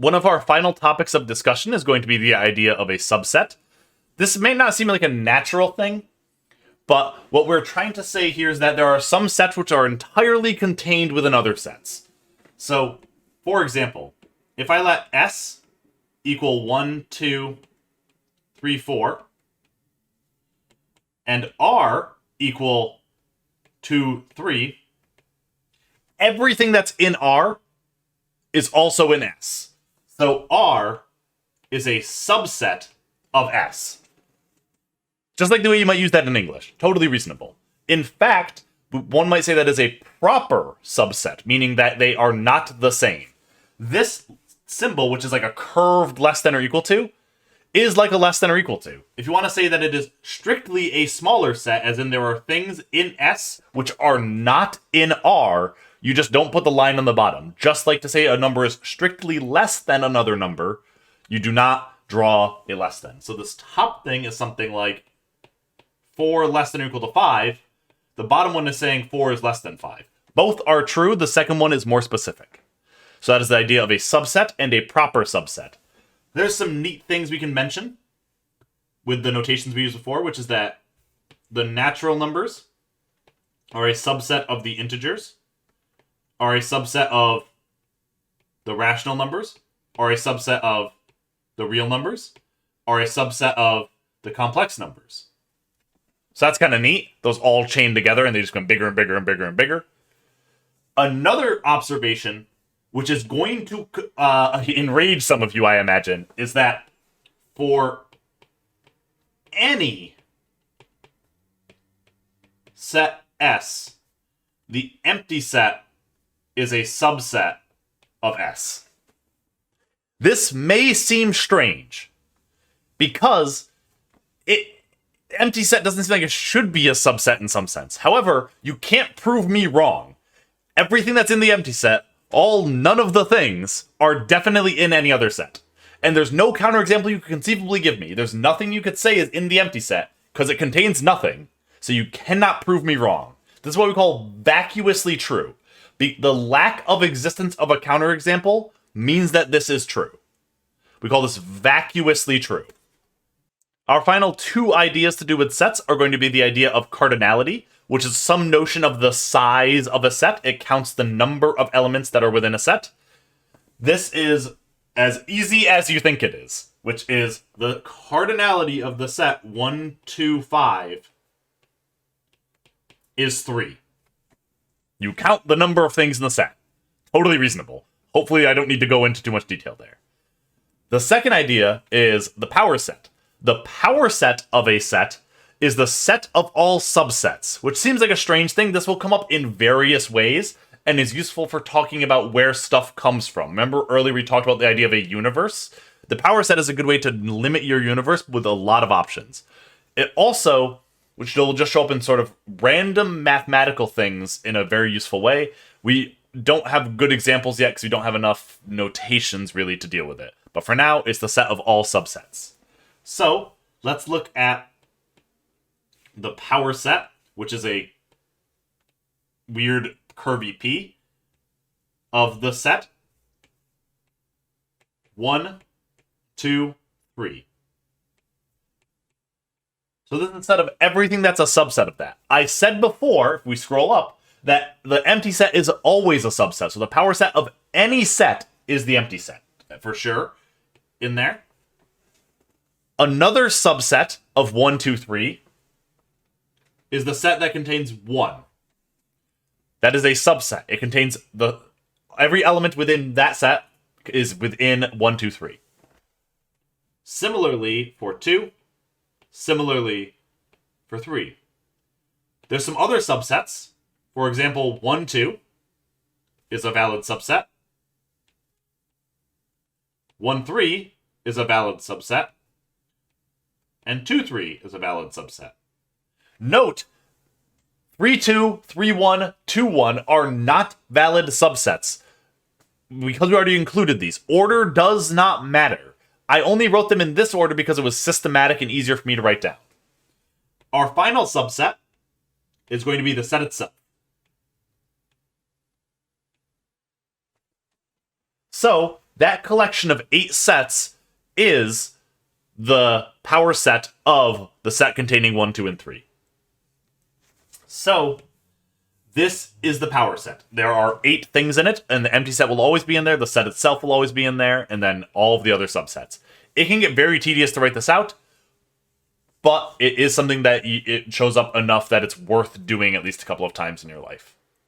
one of our final topics of discussion is going to be the idea of a subset. This may not seem like a natural thing, but what we're trying to say here is that there are some sets which are entirely contained within other sets. So, for example, if I let S equal 1, 2, 3, 4, and R equal 2, 3, everything that's in R is also in S. So R is a subset of S. Just like the way you might use that in English. Totally reasonable. In fact, one might say that is a proper subset, meaning that they are not the same. This symbol, which is like a curved less than or equal to, is like a less than or equal to. If you want to say that it is strictly a smaller set, as in there are things in S which are not in R, you just don't put the line on the bottom. Just like to say a number is strictly less than another number, you do not draw a less than. So this top thing is something like 4 less than or equal to 5. The bottom one is saying 4 is less than 5. Both are true. The second one is more specific. So that is the idea of a subset and a proper subset. There's some neat things we can mention with the notations we used before, which is that the natural numbers are a subset of the integers, are a subset of the rational numbers, are a subset of the real numbers, are a subset of the complex numbers. So that's kind of neat. Those all chain together and they just become bigger and bigger and bigger and bigger. Another observation, which is going to enrage some of you, I imagine, is that for any set S, the empty set is a subset of S. This may seem strange because empty set doesn't seem like it should be a subset in some sense. However, you can't prove me wrong. Everything that's in the empty set, none of the things, are definitely in any other set. And there's no counterexample you could conceivably give me. There's nothing you could say is in the empty set, because it contains nothing. So you cannot prove me wrong. This is what we call vacuously true. The lack of existence of a counterexample means that this is true. We call this vacuously true. Our final two ideas to do with sets are going to be the idea of cardinality, which is some notion of the size of a set. It counts the number of elements that are within a set. This is as easy as you think it is, which is the cardinality of the set 1, 2, 5 is 3. You count the number of things in the set. Totally reasonable. Hopefully I don't need to go into too much detail there. The second idea is the power set. The power set of a set is the set of all subsets, which seems like a strange thing. This will come up in various ways and is useful for talking about where stuff comes from. Remember earlier we talked about the idea of a universe? The power set is a good way to limit your universe with a lot of options. It also, which will just show up in sort of random mathematical things in a very useful way. We don't have good examples yet because we don't have enough notations really to deal with it. But for now, it's the set of all subsets. So, let's look at the power set, which is a weird curvy P of the set 1, 2, 3. So this is the set of everything that's a subset of that. I said before, if we scroll up, that the empty set is always a subset. So the power set of any set is the empty set, for sure, in there. Another subset of 1, 2, 3 is the set that contains 1. That is a subset. It contains every element within that set is within 1, 2, 3. Similarly for 2. Similarly for 3. There's some other subsets. For example, 1, 2 is a valid subset. 1, 3 is a valid subset. And 2, 3 is a valid subset. Note, 3, 2, 3, 1, 2, 1 are not valid subsets because we already included these. Order does not matter. I only wrote them in this order because it was systematic and easier for me to write down. Our final subset is going to be the set itself. So, that collection of 8 sets is the power set of the set containing 1, 2, and 3. So, this is the power set. There are 8 things in it, and the empty set will always be in there, the set itself will always be in there, and then all of the other subsets. It can get very tedious to write this out, but it is something that it shows up enough that it's worth doing at least a couple of times in your life.